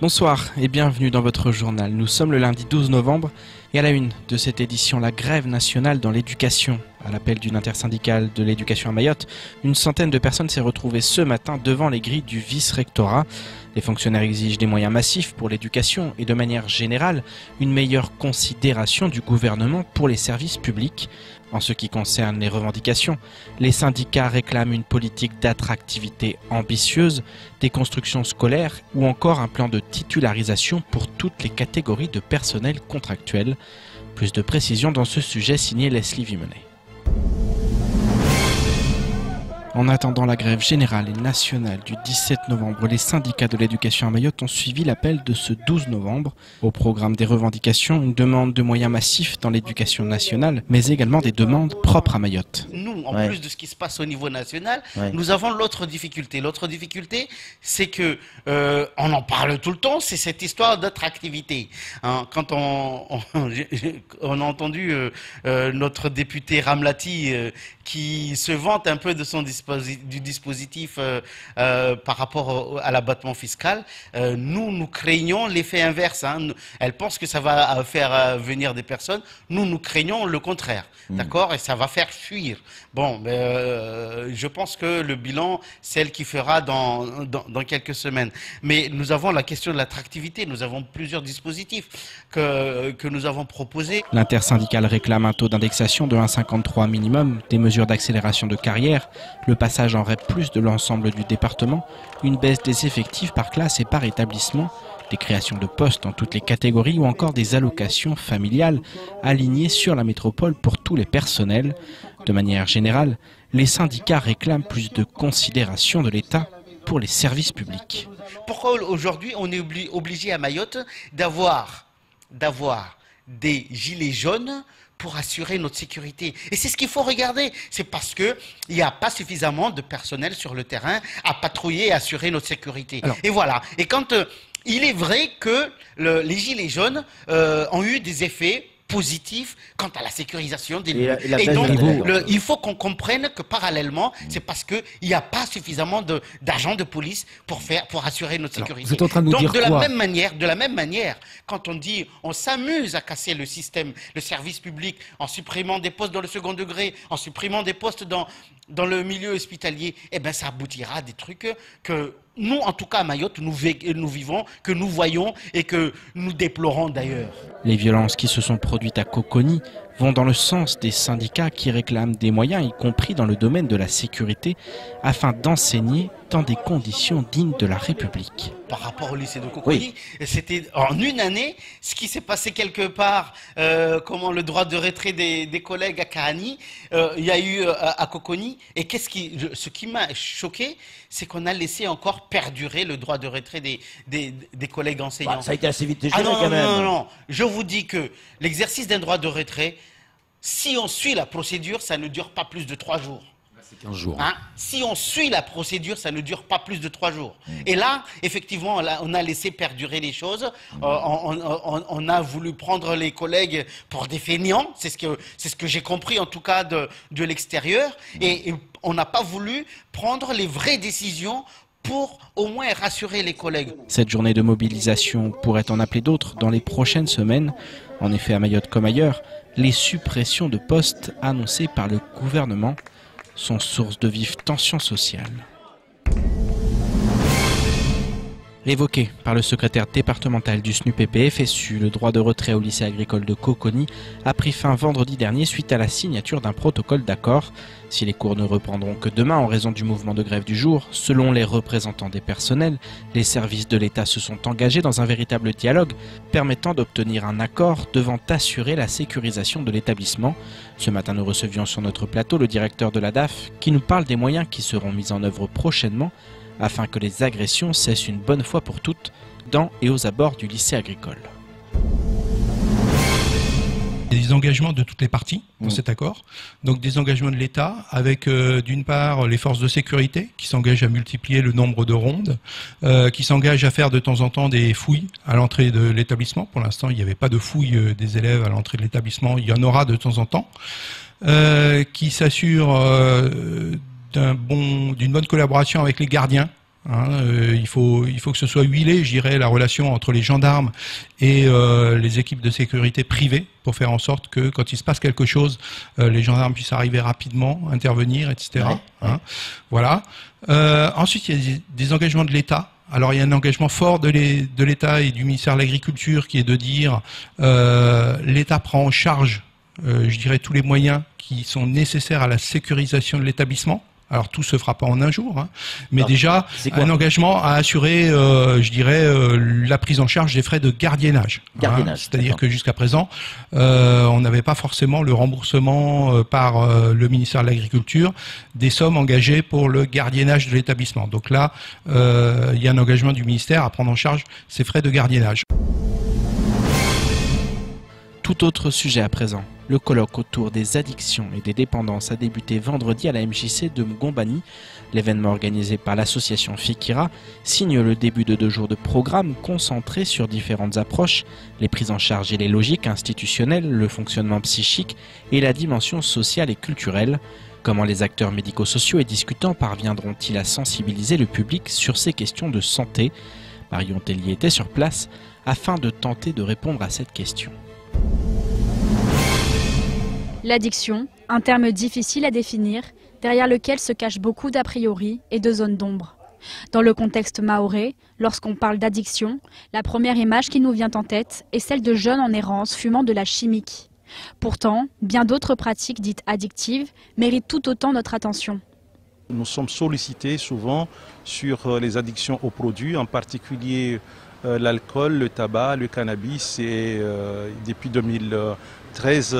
Bonsoir et bienvenue dans votre journal. Nous sommes le lundi 12 novembre et à la une de cette édition, la grève nationale dans l'éducation. À l'appel d'une intersyndicale de l'éducation à Mayotte, une centaine de personnes s'est retrouvée ce matin devant les grilles du vice-rectorat. Les fonctionnaires exigent des moyens massifs pour l'éducation et de manière générale, une meilleure considération du gouvernement pour les services publics. En ce qui concerne les revendications, les syndicats réclament une politique d'attractivité ambitieuse, des constructions scolaires ou encore un plan de titularisation pour toutes les catégories de personnel contractuel. Plus de précisions dans ce sujet signé Leslie Vimenet. En attendant la grève générale et nationale du 17 novembre, les syndicats de l'éducation à Mayotte ont suivi l'appel de ce 12 novembre. Au programme des revendications, une demande de moyens massifs dans l'éducation nationale, mais également des demandes propres à Mayotte. Nous, en plus de ce qui se passe au niveau national, nous avons l'autre difficulté. L'autre difficulté, c'est que on en parle tout le temps, c'est cette histoire d'attractivité. Hein, quand on a entendu notre député Ramlati qui se vante un peu de son dispositif par rapport à l'abattement fiscal, nous craignons l'effet inverse. Hein. Elle pense que ça va faire venir des personnes. Nous craignons le contraire. D'accord? Et ça va faire fuir. Bon, je pense que le bilan, c'est elle qui fera dans quelques semaines. Mais nous avons la question de l'attractivité. Nous avons plusieurs dispositifs que nous avons proposés. L'intersyndicale réclame un taux d'indexation de 1,53 minimum, des mesures d'accélération de carrière, le passage en REP+ de l'ensemble du département, une baisse des effectifs par classe et par établissement, des créations de postes dans toutes les catégories ou encore des allocations familiales alignées sur la métropole pour tous les personnels. De manière générale, les syndicats réclament plus de considération de l'État pour les services publics. Pourquoi aujourd'hui on est obligé à Mayotte d'avoir des gilets jaunes pour assurer notre sécurité? Et c'est ce qu'il faut regarder. C'est parce qu'il n'y a pas suffisamment de personnel sur le terrain à patrouiller et assurer notre sécurité. Alors, et voilà. Et quand il est vrai que les gilets jaunes ont eu des effets positifs quant à la sécurisation des lieux. Et donc, il faut qu'on comprenne que parallèlement, c'est parce qu'il n'y a pas suffisamment d'agents de police pour assurer notre sécurité. Vous êtes en train de nous dire de la même manière, quand on dit on s'amuse à casser le système, le service public, en supprimant des postes dans le second degré, en supprimant des postes dans le milieu hospitalier, eh bien ça aboutira à des trucs que nous, en tout cas à Mayotte, nous vivons, que nous voyons et que nous déplorons d'ailleurs. Les violences qui se sont produites à Coconi vont dans le sens des syndicats qui réclament des moyens, y compris dans le domaine de la sécurité, afin d'enseigner dans des conditions dignes de la République. Par rapport au lycée de Coconi, c'était en une année, ce qui s'est passé quelque part, le droit de retrait des collègues à Kahani, il y a eu à Coconi, et ce qui m'a choqué, c'est qu'on a laissé encore perdurer le droit de retrait des collègues enseignants. Ça a été assez vite géré quand même. Non, je vous dis que l'exercice d'un droit de retrait, si on suit la procédure, ça ne dure pas plus de 3 jours. C'est 15 jours. Hein? Si on suit la procédure, ça ne dure pas plus de 3 jours. Et là, effectivement, on a laissé perdurer les choses. On a voulu prendre les collègues pour des fainéants. C'est ce que j'ai compris, en tout cas, de l'extérieur. Et on n'a pas voulu prendre les vraies décisions pour au moins rassurer les collègues. Cette journée de mobilisation pourrait en appeler d'autres dans les prochaines semaines. En effet, à Mayotte comme ailleurs, les suppressions de postes annoncées par le gouvernement sont source de vives tensions sociales. Évoqué par le secrétaire départemental du SNUPP-FSU, le droit de retrait au lycée agricole de Coconi a pris fin vendredi dernier suite à la signature d'un protocole d'accord. Si les cours ne reprendront que demain en raison du mouvement de grève du jour, selon les représentants des personnels, les services de l'État se sont engagés dans un véritable dialogue permettant d'obtenir un accord devant assurer la sécurisation de l'établissement. Ce matin, nous recevions sur notre plateau le directeur de la DAF qui nous parle des moyens qui seront mis en œuvre prochainement afin que les agressions cessent une bonne fois pour toutes dans et aux abords du lycée agricole. Il y a des engagements de toutes les parties dans cet accord. Donc des engagements de l'État avec d'une part les forces de sécurité qui s'engagent à multiplier le nombre de rondes, qui s'engagent à faire de temps en temps des fouilles à l'entrée de l'établissement. Pour l'instant, il n'y avait pas de fouilles des élèves à l'entrée de l'établissement. Il y en aura de temps en temps. Qui s'assurent d'une bonne collaboration avec les gardiens Il faut que ce soit huilé, je dirais, la relation entre les gendarmes et les équipes de sécurité privées pour faire en sorte que quand il se passe quelque chose, les gendarmes puissent arriver rapidement, intervenir, etc. Voilà. Ensuite, il y a des engagements de l'État. Alors il y a un engagement fort de l'État et du ministère de l'Agriculture qui est de dire l'État prend en charge, je dirais, tous les moyens qui sont nécessaires à la sécurisation de l'établissement. Alors tout se fera pas en un jour, mais alors, déjà un engagement à assurer, je dirais, la prise en charge des frais de gardiennage. C'est-à-dire que jusqu'à présent, on n'avait pas forcément le remboursement par le ministère de l'Agriculture des sommes engagées pour le gardiennage de l'établissement. Donc là, il y a un engagement du ministère à prendre en charge ces frais de gardiennage. Tout autre sujet à présent. Le colloque autour des addictions et des dépendances a débuté vendredi à la MJC de Ngombani. L'événement organisé par l'association Fikira signe le début de 2 jours de programme concentrés sur différentes approches, les prises en charge et les logiques institutionnelles, le fonctionnement psychique et la dimension sociale et culturelle. Comment les acteurs médico-sociaux et discutants parviendront-ils à sensibiliser le public sur ces questions de santé? Marion Tellier était sur place afin de tenter de répondre à cette question. L'addiction, un terme difficile à définir, derrière lequel se cachent beaucoup d'a priori et de zones d'ombre. Dans le contexte mahorais, lorsqu'on parle d'addiction, la première image qui nous vient en tête est celle de jeunes en errance fumant de la chimique. Pourtant, bien d'autres pratiques dites addictives méritent tout autant notre attention. Nous sommes sollicités souvent sur les addictions aux produits, en particulier l'alcool, le tabac, le cannabis et depuis 2013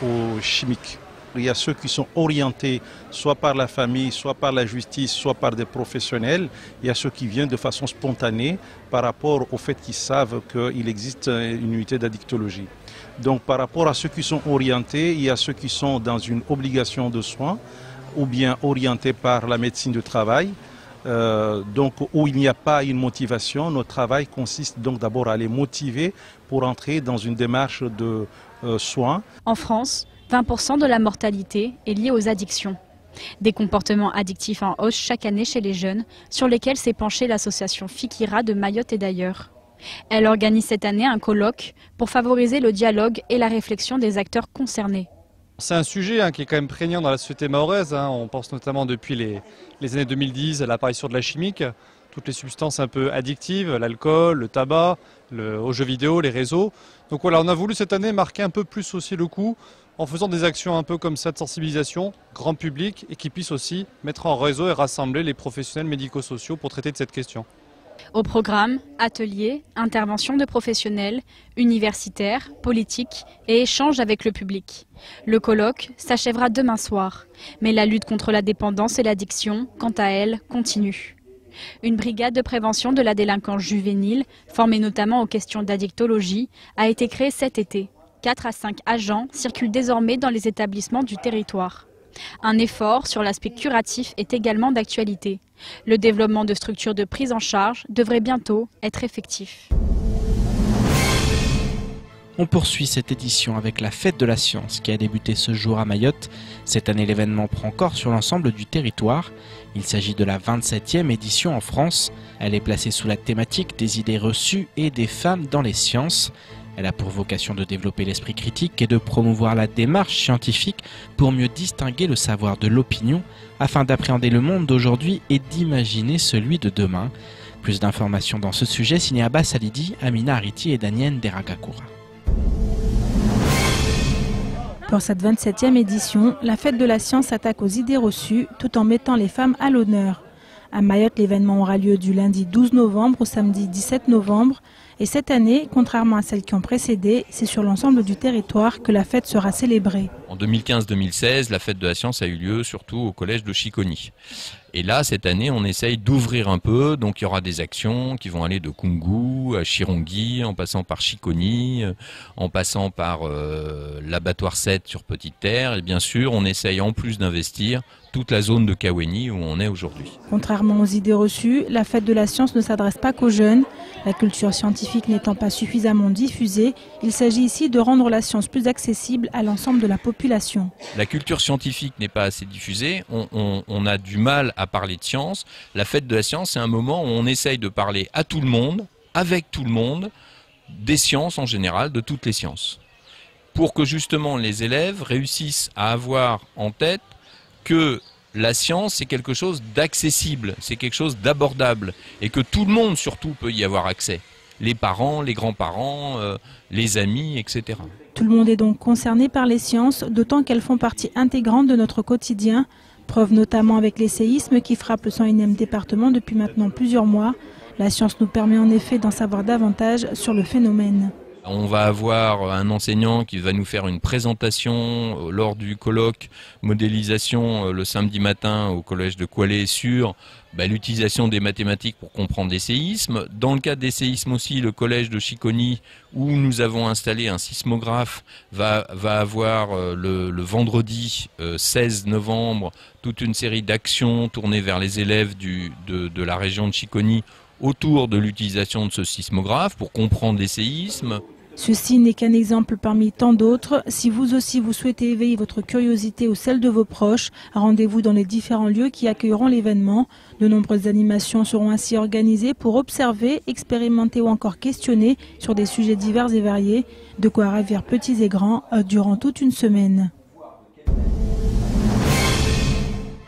aux chimiques. Il y a ceux qui sont orientés soit par la famille, soit par la justice, soit par des professionnels. Il y a ceux qui viennent de façon spontanée par rapport au fait qu'ils savent qu'il existe une unité d'addictologie. Donc par rapport à ceux qui sont orientés, il y a ceux qui sont dans une obligation de soins ou bien orientés par la médecine du travail. Donc où il n'y a pas une motivation, notre travail consiste donc d'abord à les motiver pour entrer dans une démarche de soins. En France, 20% de la mortalité est liée aux addictions. Des comportements addictifs en hausse chaque année chez les jeunes, sur lesquels s'est penchée l'association Fikira de Mayotte et d'ailleurs. Elle organise cette année un colloque pour favoriser le dialogue et la réflexion des acteurs concernés. C'est un sujet qui est quand même prégnant dans la société mahoraise. On pense notamment depuis les années 2010 à l'apparition de la chimique, toutes les substances un peu addictives, l'alcool, le tabac, aux jeux vidéo, les réseaux. Donc voilà, on a voulu cette année marquer un peu plus aussi le coup en faisant des actions un peu comme ça de sensibilisation, grand public, et qui puissent aussi mettre en réseau et rassembler les professionnels médico-sociaux pour traiter de cette question. Au programme, ateliers, interventions de professionnels, universitaires, politiques et échanges avec le public. Le colloque s'achèvera demain soir, mais la lutte contre la dépendance et l'addiction, quant à elle, continue. Une brigade de prévention de la délinquance juvénile, formée notamment aux questions d'addictologie, a été créée cet été. 4 à 5 agents circulent désormais dans les établissements du territoire. Un effort sur l'aspect curatif est également d'actualité. Le développement de structures de prise en charge devrait bientôt être effectif. On poursuit cette édition avec la Fête de la Science qui a débuté ce jour à Mayotte. Cette année, l'événement prend corps sur l'ensemble du territoire. Il s'agit de la 27e édition en France. Elle est placée sous la thématique des idées reçues et des femmes dans les sciences. Elle a pour vocation de développer l'esprit critique et de promouvoir la démarche scientifique pour mieux distinguer le savoir de l'opinion afin d'appréhender le monde d'aujourd'hui et d'imaginer celui de demain. Plus d'informations dans ce sujet signé Abbas Alidi, Amina Ariti et Daniel Deragakura. Pour cette 27e édition, la Fête de la Science s'attaque aux idées reçues tout en mettant les femmes à l'honneur. À Mayotte, l'événement aura lieu du lundi 12 novembre au samedi 17 novembre. Et cette année, contrairement à celles qui ont précédé, c'est sur l'ensemble du territoire que la fête sera célébrée. En 2015-2016, la fête de la science a eu lieu surtout au collège de Chiconi. Et là, cette année, on essaye d'ouvrir un peu. Donc, il y aura des actions qui vont aller de Kungu à Chirongui, en passant par Chiconi, en passant par l'abattoir 7 sur Petite Terre. Et bien sûr, on essaye en plus d'investir toute la zone de Kaweni où on est aujourd'hui. Contrairement aux idées reçues, la fête de la science ne s'adresse pas qu'aux jeunes. La culture scientifique scientifique n'étant pas suffisamment diffusée, il s'agit ici de rendre la science plus accessible à l'ensemble de la population. La culture scientifique n'est pas assez diffusée, on a du mal à parler de science. La fête de la science, c'est un moment où on essaye de parler à tout le monde, avec tout le monde, des sciences en général, de toutes les sciences. Pour que justement les élèves réussissent à avoir en tête que la science, c'est quelque chose d'accessible, c'est quelque chose d'abordable, et que tout le monde surtout peut y avoir accès. Les parents, les grands-parents, les amis, etc. Tout le monde est donc concerné par les sciences, d'autant qu'elles font partie intégrante de notre quotidien, preuve notamment avec les séismes qui frappent le 101e département depuis maintenant plusieurs mois. La science nous permet en effet d'en savoir davantage sur le phénomène. On va avoir un enseignant qui va nous faire une présentation lors du colloque modélisation le samedi matin au collège de Coillet sur l'utilisation des mathématiques pour comprendre les séismes. Dans le cadre des séismes aussi, le collège de Chicony, où nous avons installé un sismographe, va avoir le vendredi 16 novembre toute une série d'actions tournées vers les élèves de la région de Chicony autour de l'utilisation de ce sismographe pour comprendre les séismes. Ceci n'est qu'un exemple parmi tant d'autres. Si vous aussi vous souhaitez éveiller votre curiosité ou celle de vos proches, rendez-vous dans les différents lieux qui accueilleront l'événement. De nombreuses animations seront ainsi organisées pour observer, expérimenter ou encore questionner sur des sujets divers et variés. De quoi ravir petits et grands durant toute une semaine.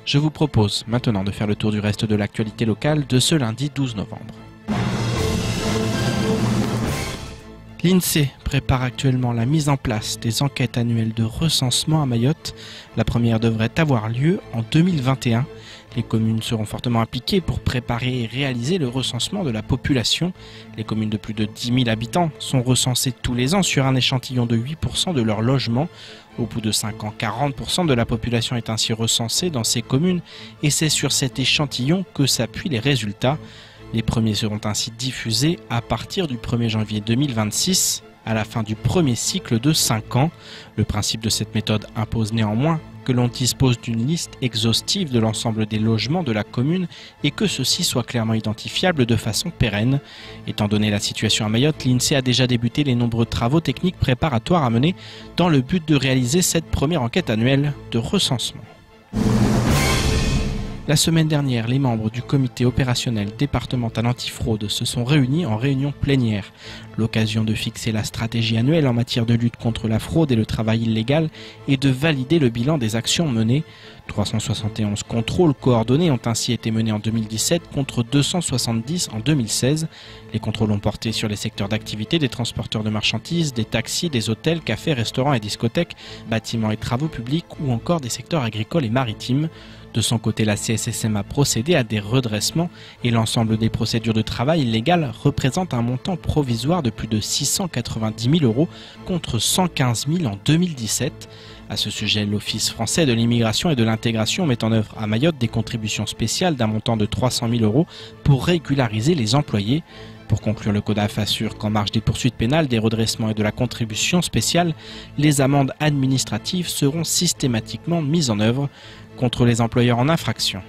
Je vous propose maintenant de faire le tour du reste de l'actualité locale de ce lundi 12 novembre. L'INSEE prépare actuellement la mise en place des enquêtes annuelles de recensement à Mayotte. La première devrait avoir lieu en 2021. Les communes seront fortement impliquées pour préparer et réaliser le recensement de la population. Les communes de plus de 10 000 habitants sont recensées tous les ans sur un échantillon de 8% de leur logement. Au bout de 5 ans, 40% de la population est ainsi recensée dans ces communes et c'est sur cet échantillon que s'appuient les résultats. Les premiers seront ainsi diffusés à partir du 1er janvier 2026, à la fin du premier cycle de 5 ans. Le principe de cette méthode impose néanmoins que l'on dispose d'une liste exhaustive de l'ensemble des logements de la commune et que ceux-ci soient clairement identifiables de façon pérenne. Étant donné la situation à Mayotte, l'INSEE a déjà débuté les nombreux travaux techniques préparatoires à mener dans le but de réaliser cette première enquête annuelle de recensement. La semaine dernière, les membres du comité opérationnel départemental antifraude se sont réunis en réunion plénière. L'occasion de fixer la stratégie annuelle en matière de lutte contre la fraude et le travail illégal et de valider le bilan des actions menées. 371 contrôles coordonnés ont ainsi été menés en 2017 contre 270 en 2016. Les contrôles ont porté sur les secteurs d'activité des transporteurs de marchandises, des taxis, des hôtels, cafés, restaurants et discothèques, bâtiments et travaux publics ou encore des secteurs agricoles et maritimes. De son côté, la CSSM a procédé à des redressements et l'ensemble des procédures de travail illégales représente un montant provisoire de plus de 690 000 € contre 115 000 en 2017. À ce sujet, l'Office français de l'immigration et de l'intégration met en œuvre à Mayotte des contributions spéciales d'un montant de 300 000 € pour régulariser les employés. Pour conclure, le CODAF assure qu'en marge des poursuites pénales, des redressements et de la contribution spéciale, les amendes administratives seront systématiquement mises en œuvre contre les employeurs en infraction.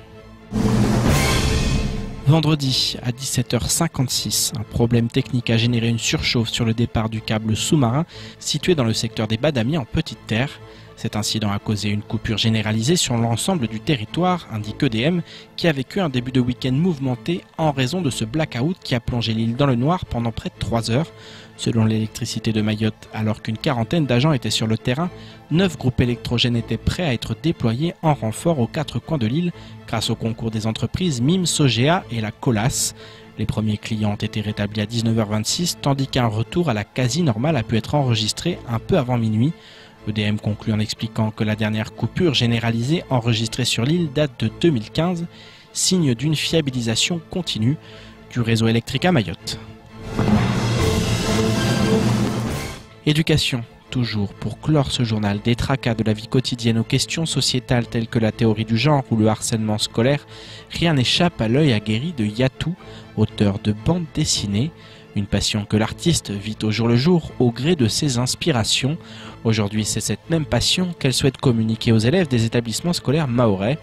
Vendredi à 17h56, un problème technique a généré une surchauffe sur le départ du câble sous-marin situé dans le secteur des Badamiers en Petite Terre. Cet incident a causé une coupure généralisée sur l'ensemble du territoire, indique EDM, qui a vécu un début de week-end mouvementé en raison de ce blackout qui a plongé l'île dans le noir pendant près de 3 heures. Selon l'électricité de Mayotte, alors qu'une quarantaine d'agents étaient sur le terrain, 9 groupes électrogènes étaient prêts à être déployés en renfort aux 4 coins de l'île grâce au concours des entreprises MIM, Sogea et la Colas. Les premiers clients ont été rétablis à 19h26, tandis qu'un retour à la quasi-normale a pu être enregistré un peu avant minuit. EDM conclut en expliquant que la dernière coupure généralisée enregistrée sur l'île date de 2015, signe d'une fiabilisation continue du réseau électrique à Mayotte. Éducation, toujours pour clore ce journal, des tracas de la vie quotidienne aux questions sociétales telles que la théorie du genre ou le harcèlement scolaire, rien n'échappe à l'œil aguerri de Yatou, auteur de bandes dessinées. Une passion que l'artiste vit au jour le jour au gré de ses inspirations. Aujourd'hui, c'est cette même passion qu'elle souhaite communiquer aux élèves des établissements scolaires mahorais.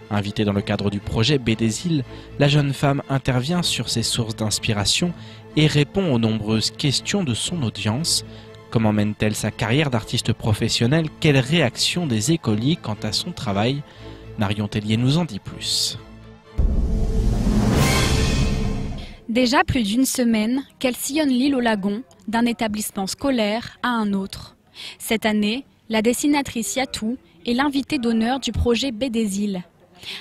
Invitée dans le cadre du projet B des îles, la jeune femme intervient sur ses sources d'inspiration et répond aux nombreuses questions de son audience. Comment mène-t-elle sa carrière d'artiste professionnelle? Quelle réaction des écoliers quant à son travail? Marion Tellier nous en dit plus. Déjà plus d'une semaine qu'elle sillonne l'île aux Lagons, d'un établissement scolaire à un autre. Cette année, la dessinatrice Yatou est l'invitée d'honneur du projet Baie des Îles.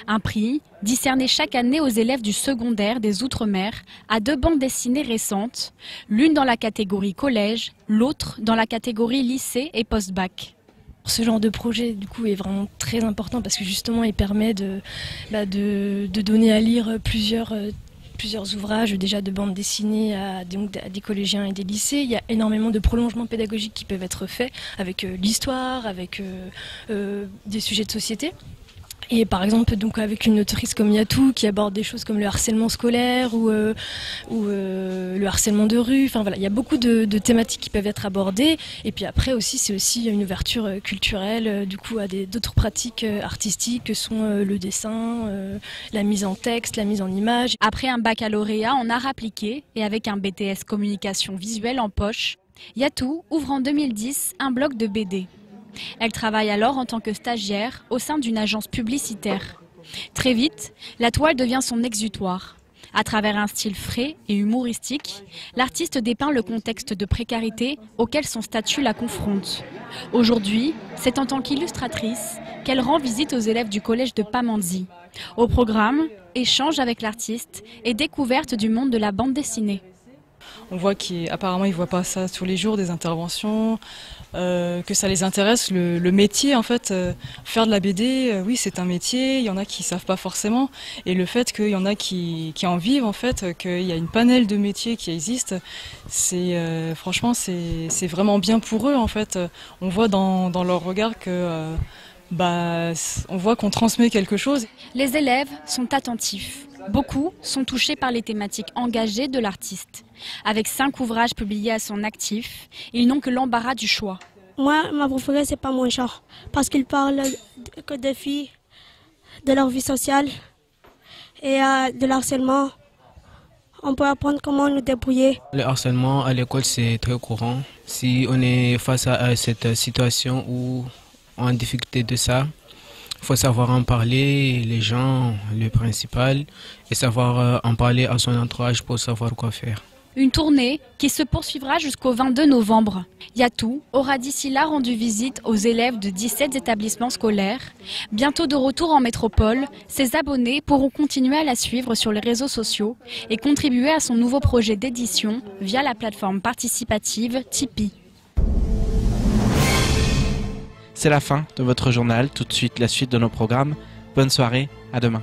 Un prix discerné chaque année aux élèves du secondaire des Outre-mer à 2 bandes dessinées récentes, l'une dans la catégorie collège, l'autre dans la catégorie lycée et post-bac. Ce genre de projet du coup est vraiment très important parce que justement il permet de donner à lire plusieurs ouvrages déjà de bandes dessinées à des collégiens et des lycées. Il y a énormément de prolongements pédagogiques qui peuvent être faits avec l'histoire, avec des sujets de société. Et par exemple, donc avec une autrice comme Yatou qui aborde des choses comme le harcèlement scolaire ou le harcèlement de rue. Enfin voilà, il y a beaucoup de thématiques qui peuvent être abordées. Et puis après aussi, c'est aussi une ouverture culturelle du coup à d'autres pratiques artistiques que sont le dessin, la mise en texte, la mise en image. Après un baccalauréat en art appliqué et avec un BTS communication visuelle en poche, Yatou ouvre en 2010 un blog de BD. Elle travaille alors en tant que stagiaire au sein d'une agence publicitaire. Très vite, la toile devient son exutoire. À travers un style frais et humoristique, l'artiste dépeint le contexte de précarité auquel son statut la confronte. Aujourd'hui, c'est en tant qu'illustratrice qu'elle rend visite aux élèves du collège de Pamandzi. Au programme, échange avec l'artiste et découverte du monde de la bande dessinée. On voit qu'apparemment ils ne voient pas ça tous les jours, des interventions, que ça les intéresse, le métier en fait. Faire de la BD, oui c'est un métier, il y en a qui ne savent pas forcément. Et le fait qu'il y en a qui en vivent en fait, qu'il y a une panel de métiers qui existe, franchement c'est vraiment bien pour eux en fait. On voit dans leur regard que... on voit qu'on transmet quelque chose. Les élèves sont attentifs. Beaucoup sont touchés par les thématiques engagées de l'artiste. Avec 5 ouvrages publiés à son actif, ils n'ont que l'embarras du choix. Moi, ma préférée, c'est pas mon genre, parce qu'il parle que des filles, de leur vie sociale et de l'harcèlement. On peut apprendre comment nous débrouiller. Le harcèlement à l'école, c'est très courant. Si on est face à cette situation où on a en difficulté de ça, il faut savoir en parler, les gens, le principal, et savoir en parler à son entourage pour savoir quoi faire. Une tournée qui se poursuivra jusqu'au 22 novembre. Yatou aura d'ici là rendu visite aux élèves de 17 établissements scolaires. Bientôt de retour en métropole, ses abonnés pourront continuer à la suivre sur les réseaux sociaux et contribuer à son nouveau projet d'édition via la plateforme participative Tipeee. C'est la fin de votre journal. Tout de suite, la suite de nos programmes. Bonne soirée, à demain.